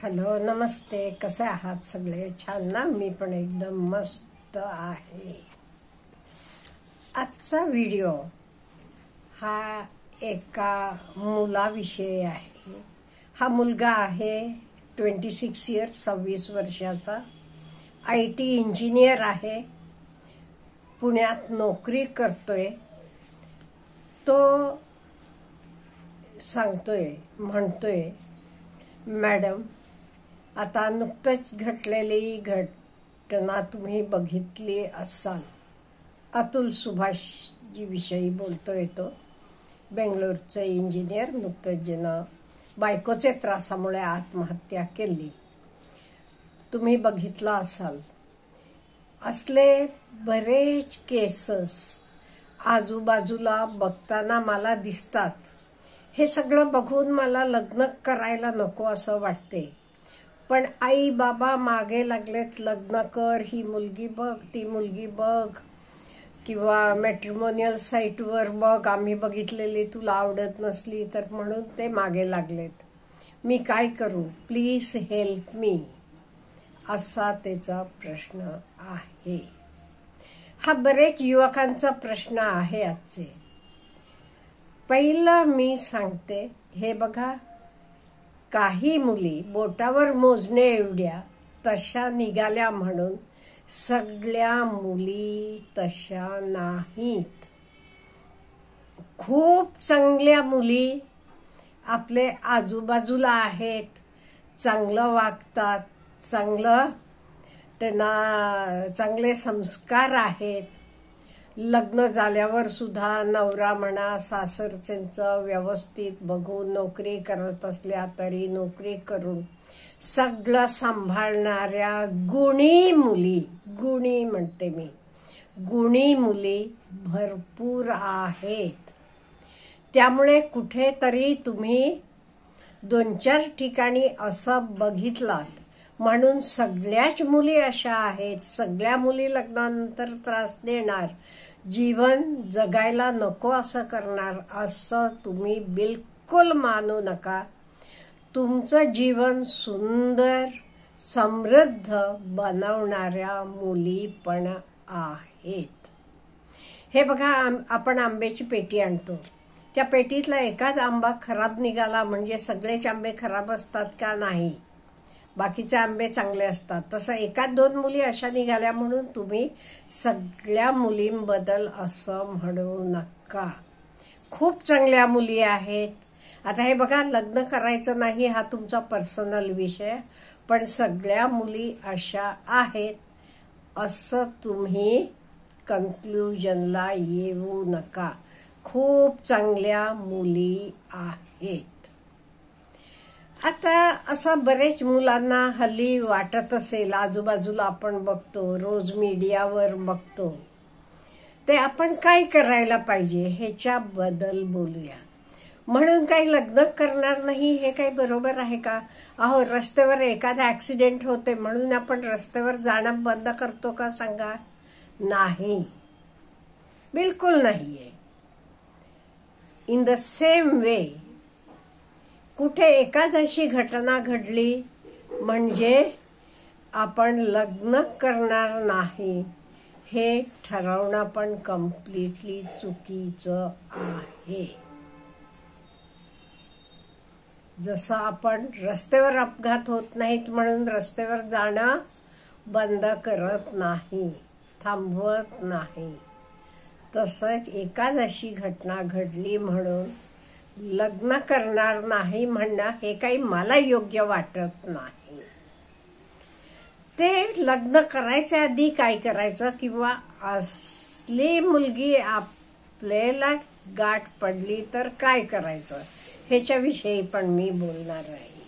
Hello, नमस्ते. कसे आहात सगळे? छान ना? मी पण एकदम मस्त आहे. आजचा व्हिडिओ हा एका मुलाविषयी आहे. हा मुलगा आहे 26 इयर्स, 26 वर्षाचा. IT इंजिनियर आहे. पुण्यात नोकरी करतोय. तो म्हणतोय, मॅडम, आता नुकतंच घडलेली घटना तुम्ही बघितली असाल. अतुल सुभाष जी विषयी बोलतोय तो. बेंगलोरचे इंजिनियर, नुकतंच ज्यानं बायकोचे त्रासामुळे आत्महत्या केली. तुम्ही बघितलं असाल. असले बरेच केसेस आजूबाजूला बघताना मला दिसतात. हे सगळं बघून मला लग्न करायला नको असं वाटते. पण आई बाबा मागे लागलेत, लग्न कर, ही मुलगी बघ, ती मुलगी बघ, किंवा मॅट्रिमोनियल साईटवर बघ, आम्ही बघितलेली, तुला आवडत नसली तर, म्हणून ते मागे लागलेत. मी काय करू? प्लीज हेल्प मी, असा त्याचा प्रश्न आहे. हा बरेच युवकांचा प्रश्न आहे आजचे. पहिलं मी सांगते, हे बघा, काही मुली बोटावर मोजणे एवढ्या तशा निघाल्या म्हणून सगळ्या मुली तशा नाहीत. खूप चांगल्या मुली आपले आजूबाजूला आहेत. चांगलं वागतात, त्यांना चांगले संस्कार आहेत. लग्न झाल्यावर सुद्धा नवरा म्हणा, सासरच्यांचं व्यवस्थित बघून, नोकरी करत असल्या तरी नोकरी करून सगळं सांभाळणाऱ्या गुणी म्हणते मी, गुणी मुली भरपूर आहेत. त्यामुळे कुठेतरी तुम्ही 2-4 ठिकाणी असं बघितलात म्हणून सगळ्याच मुली अशा आहेत, सगळ्या मुली लग्नानंतर त्रास देणार, जीवन जगायला नको असं करणार, असं तुम्ही बिलकुल मानू नका. तुमचं जीवन सुंदर, समृद्ध बनवणाऱ्या मुली पण आहेत. हे बघा, आपण आंब्याची पेटी आणतो. त्या पेटीतला एखादा आंबा खराब निघाला म्हणजे सगळेच आंबे खराब असतात का? नाही. बाकीचे आंबे चांगले असतात. तसं 1-2 मुली अशा निघाल्या म्हणून तुम्ही सगळ्या मुलींबद्दल असं म्हणू नका. खूप चांगल्या मुली आहेत. आता हे बघा, लग्न करायचं नाही हा तुमचा पर्सनल विषय, पण सगळ्या मुली अशा आहेत असं तुम्ही कन्क्लुजनला येऊ नका. खूप चांगल्या मुली आहेत. आता असं बरेच मुलांना हल्ली वाटत असेल, आजूबाजूला आपण बघतो, रोज मीडियावर बघतो, ते आपण काय करायला पाहिजे ह्याच्याबद्दल बोलूया. म्हणून काही लग्न करणार नाही हे काही बरोबर आहे का? अहो, रस्त्यावर एखादा ऍक्सिडेंट होते म्हणून आपण रस्त्यावर जाणं बंद करतो का? सांगा. नाही, बिलकुल नाहीये. इन द सेम वे, कुठे एखादी घटना घडली म्हणजे आपण लग्न करणार नाही हे ठरवणं पण कम्प्लिटली चुकीचं आहे. जसं आपण रस्त्यावर अपघात होत नाहीत म्हणून रस्त्यावर जाणं बंद करत नाही, थांबवत नाही, तसंच एखादी घटना घडली म्हणून लग्न करणार नाही म्हणणं हे काही मला योग्य वाटत नाही. ते लग्न करायच्या आधी काय करायचं, किंवा असली मुलगी आपल्याला गाठ पडली तर काय करायचं ह्याच्याविषयी पण मी बोलणार आहे.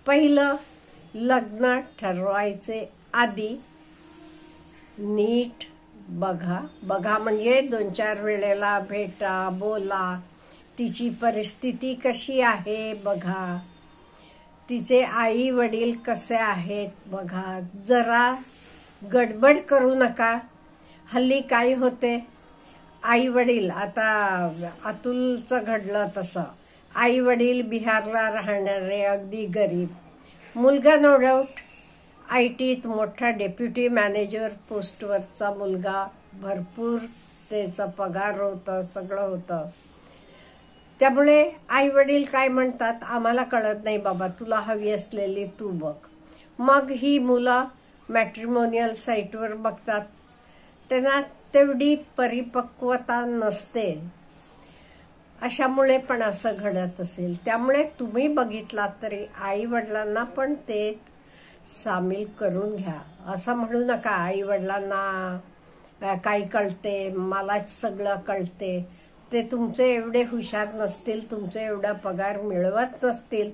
पहिलं, लग्न ठरवायचे आधी नीट बघा म्हणजे 2-4 वेळेला भेटा, बोला, तिची परिस्थिती कशी आहे बघा, तिचे आई वडील कसे आहेत बघा. जरा गडबड करू नका. हल्ली काय होते, आई वडील, आता अतुलचं घडलं तसं, आई वडील बिहारला राहणारे अगदी गरीब, मुलगा नो डाऊट IT मोठा डेप्युटी मॅनेजर पोस्टवरचा मुलगा, भरपूर त्याचा पगार होतं, सगळं होतं. त्यामुळे आई वडील काय म्हणतात, आम्हाला कळत नाही बाबा, तुला हवी असलेली तू बघ. मग ही मुलं मॅट्रिमोनियल साईटवर बघतात, त्यांना तेवढी परिपक्वता नसते. अशामुळे पण असं घडत असेल. त्यामुळे तुम्ही बघितलात तरी आई वडिलांना पण ते सामील करून घ्या. असं म्हणू नका आई वडिलांना काही कळते, मलाच सगळं कळते. ते तुमचे एवढे हुशार नसतील, तुमचे एवढा पगार मिळवत नसतील,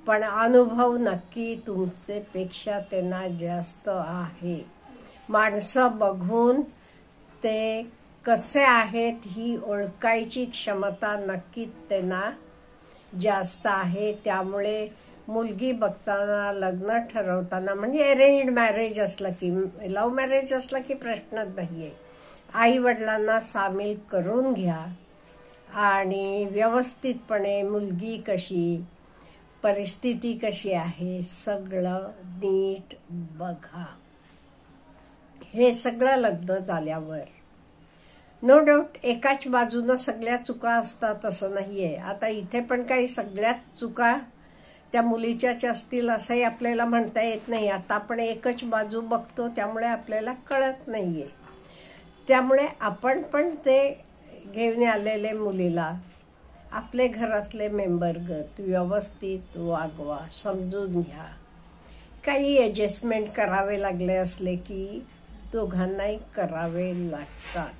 पण अनुभव नक्की तुमचे पेक्षा त्यांना जास्त आहे. माणसं बघून ते कसे आहेत ही ओळखायची क्षमता नक्की त्यांना जास्त आहे. त्यामुळे मुलगी बघताना, लग्न ठरवताना, म्हणजे अरेंज्ड मॅरेज असलं की, लव्ह मॅरेज असलं की प्रश्नच नाहीये, आई वडिलांना सामील करून घ्या आणि व्यवस्थितपणे मुलगी कशी, परिस्थिती कशी आहे, सगळं नीट बघा. हे सगळं लग्न झाल्यावर नो डाऊट एकाच बाजूनं सगळ्या चुका असतात असं नाहीये. आता इथे पण काही सगळ्यात चुका त्या मुलीच्याच असतील असंही आपल्याला म्हणता येत नाही. आता आपण एकच बाजू बघतो, त्यामुळे आपल्याला कळत नाहीये. त्यामुळे आपण पण ते घेऊन आलेले मुलीला आपले घरातले मेंबरगत व्यवस्थित वागवा, समजून घ्या. काही ॲडजस्टमेंट करावे लागले असले की दोघांनाही करावे लागतात.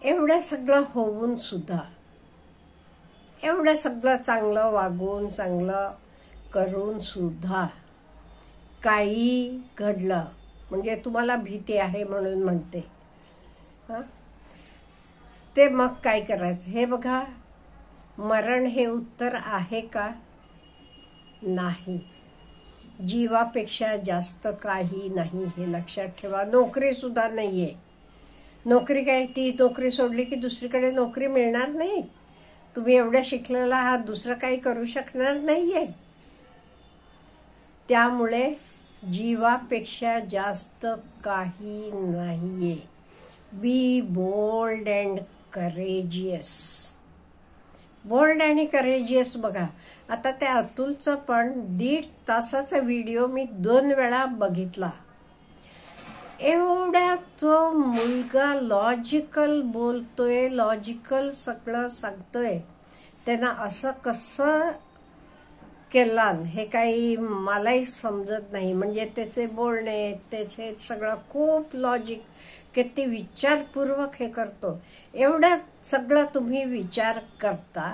एवढं सगळं होऊन सुद्धा, एवढं सगळं चांगलं वागून, चांगलं करून सुद्धा काही घडलं म्हणजे तुम्हाला भीती आहे म्हणून म्हणते, ते मग काय करायचं हे बघा. मरण हे उत्तर आहे का? नाही. जीवापेक्षा जास्त काही नाही हे लक्षात ठेवा. नोकरी सुद्धा नाहीये. नोकरी काय, ती नोकरी सोडली की दुसरीकडे नोकरी मिळणार नाही. तुम्ही एवढ्या शिकलेला आहात, दुसरं काही करू शकणार नाहीये. त्यामुळे जीवापेक्षा जास्त काही नाहीये. बी बोल्ड अँड करेजियस. बोल्ड आणि करेजियस बघा. आता त्या अतुलचं पण 1.5 तासाचा व्हिडिओ मी 2 वेळा बघितला. एवढा तो मुलगा लॉजिकल बोलतोय, लॉजिकल सगळं सांगतोय. त्यांना असं कसं केलं हे काही मलाही समजत नाही. म्हणजे त्याचे बोलणे, त्याचे सगळं खूप लॉजिक, किती विचारपूर्वक हे करतो. एवढं सगळं तुम्ही विचार करता,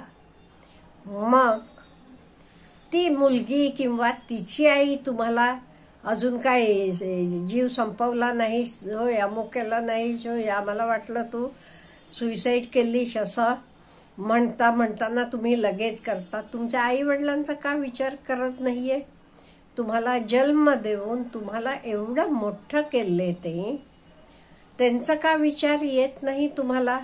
मग ती मुलगी किंवा तिची आई तुम्हाला अजून काय जीव संपवला नाहीस होय, अमुक केला नाहीस होय, आम्हाला वाटलं तू सुइसाईड केलीस असं म्हणताना तुम्ही लगेच करता. तुमच्या आई वडिलांचा का विचार करत नाहीये? तुम्हाला जन्म देऊन तुम्हाला एवढं मोठं केलंय ते, त्यांचा का विचार येत नाही तुम्हाला?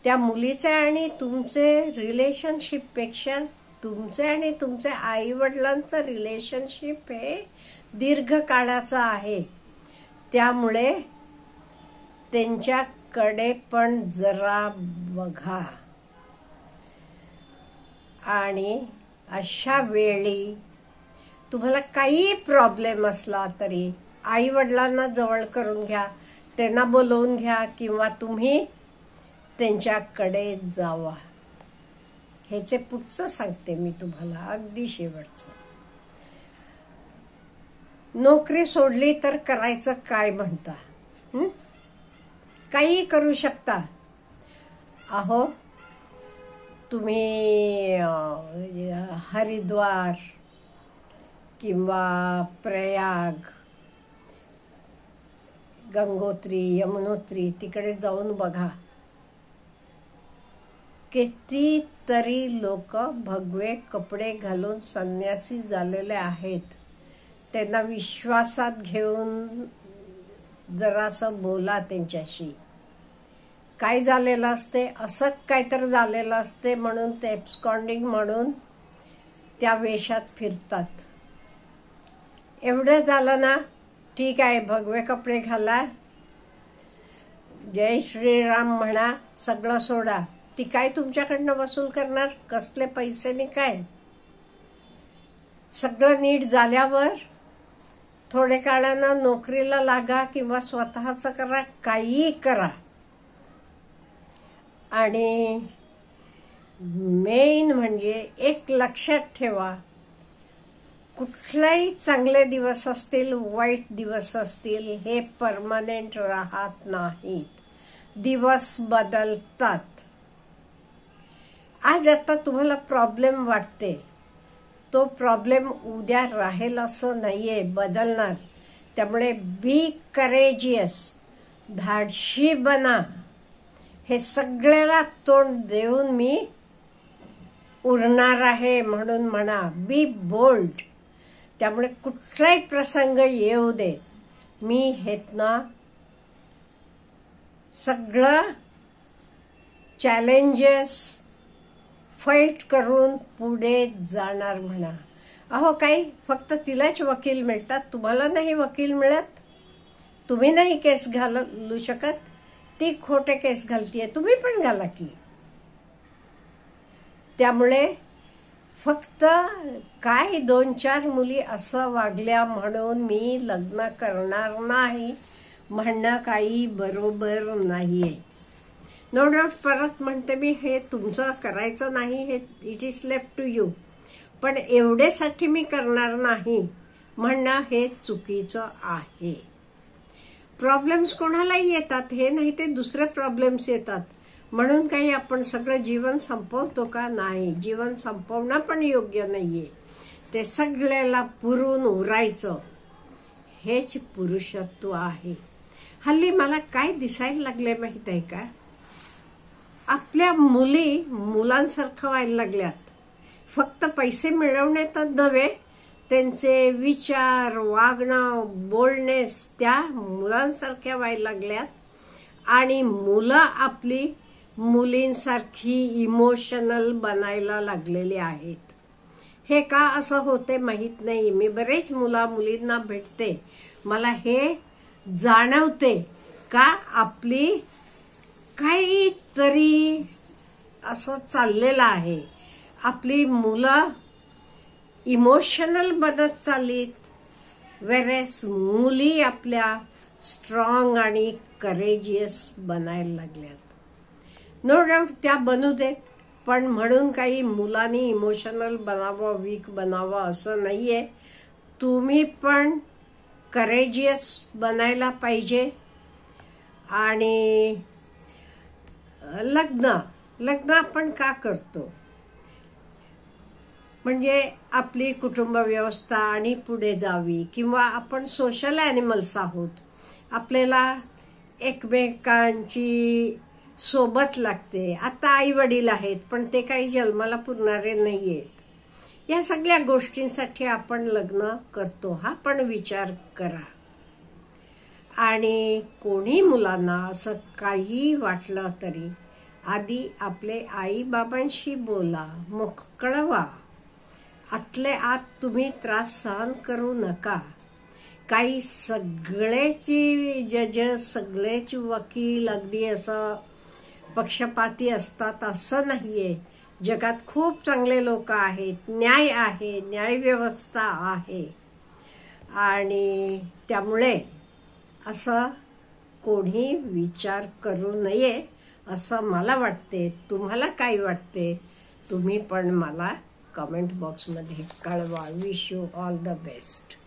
त्या मुलीचे आणि तुमचे रिलेशनशिप पेक्षा तुमचे आणि तुमच्या आई वडिलांचं रिलेशनशिप हे दीर्घकाळाचं आहे. त्यामुळे त्यांच्याकडे पण जरा बघा. आणि अशा वेळी तुम्हाला काही प्रॉब्लेम असला तरी आई वडिलांना जवळ करून घ्या, त्यांना बोलवून घ्या किंवा तुम्ही त्यांच्याकडे जावा. ह्याचे पुढचं सांगते मी तुम्हाला, अगदी शेवटचं. नोकरी सोडली तर करायचं काय म्हणता? काही करू शकता. अहो तुम्ही हरिद्वार किंवा प्रयाग, गंगोत्री, यमुनोत्री तिकडे जाऊन बघा. कितीतरी लोक भगवे कपडे घालून संन्यासी झालेले आहेत. त्यांना विश्वासात घेऊन जरासं बोला त्यांच्याशी. काय झालेलं असते, असं काहीतरी झालेलं असते म्हणून ते एब्स्कॉन्डिंग म्हणून त्या वेशात फिरतात. एवढं झालं ना, ठीक आहे, भगवे कपडे घाला, जय श्रीराम म्हणा, सगळं सोडा. ती काय तुमच्याकडनं वसूल करणार? कसले पैसे नाही काय? सगळं नीट झाल्यावर थोडे काळानं नोकरीला लागा किंवा स्वतःच करा, काहीही करा. आणि मेन म्हणजे एक लक्षात ठेवा, कुठलाही चांगले दिवस असतील, वाईट दिवस असतील, हे परमनंट राहत नाहीत. दिवस बदलतात. आज आता तुम्हाला प्रॉब्लेम वाटते, तो प्रॉब्लेम उद्या राहील असं नाहीये, बदलणार. त्यामुळे बी करेजियस, धाडशी बना. हे सगळ्याला तोंड देऊन मी उरणार आहे म्हणून म्हणा. बी बोल्ड. त्यामुळे कुठलाही प्रसंग येऊ दे, मी हेत ना सगळं चॅलेंजेस फाईट करून पुढे जाणार म्हणा. अहो, काही फक्त तिलाच वकील मिळतात, तुम्हाला नाही वकील मिळत. तुम्ही नाही केस घालू शकत, ती खोटे केस घालतीये, तुम्ही पण घाला की. त्यामुळे फक्त काय 2-4 मुली असं वागल्या म्हणून मी लग्न करणार नाही म्हणणं काही बरोबर नाहीये. नो डाऊट परत म्हणते मी, हे तुमचं करायचं नाही, हे it is left to you. पण एवढ्यासाठी मी करणार नाही म्हणणं हे चुकीचं आहे. प्रॉब्लेम्स कोणालाही येतात, हे नाही ते दुसरे प्रॉब्लेम्स येतात. म्हणून काही आपण सगळं जीवन संपवतो का? नाही. जीवन संपवणं पण योग्य नाहीये. ते सगळ्याला पुरून उरायचं हेच पुरुषत्व आहे. हल्ली मला काय दिसायला लागले माहित आहे का? आपल्या मुली मुलांसारखं व्हायला लागल्यात. फक्त पैसे मिळवण्यातच नव्हे, त्यांचे विचार, वागणं, बोलणेस त्या मुलांसारख्या व्हायला लागल्यात. आणि मुलं आपली मुलींसारखी इमोशनल बनायला लागलेली आहेत. हे का असं होते माहित नाही. मी बरेच मुलींना भेटते, मला हे जाणवते का आपली काहीतरी असं चाललेलं आहे. आपली मुलं इमोशनल बनत चाललीत, वेरेस मुली आपल्या स्ट्रॉंग आणि करेजियस बनायला लागल्यात. नो डाऊट त्या बनू देत, पण म्हणून काही मुलांनी इमोशनल बनावं, वीक बनावं असं नाहीये. तुम्ही पण करेजियस बनायला पाहिजे. आणि लग्न आपण का करतो? म्हणजे आपली कुटुंब व्यवस्था आणि पुढे जावी, किंवा आपण सोशल ॲनिमल्स आहोत. आपल्याला एकमेकांची सोबत लागते. आता आई वडील आहेत, पण ते काही जन्माला पुरणारे नाहीयेत. या सगळ्या गोष्टींसाठी आपण लग्न करतो, हा पण विचार करा. आणि कोणी मुलांना असं काही वाटलं तरी आधी आपले आई बाबांशी बोला, मोकळं व्हा. आतले आत तुम्ही त्रास सहन करू नका. काही सगळेची जजेस, सगळेच वकील अगदी असं पक्षपाती असतात असं नाहीये. जगात खूप चांगले लोक आहेत, न्याय आहे, न्याय व्यवस्था आहे. आणि त्यामुळे असं कोणी विचार करू नये असं मला वाटते. तुम्हाला काय वाटते? तुम्ही पण मला कमेंट बॉक्समध्ये कळवा. Wish you all the best.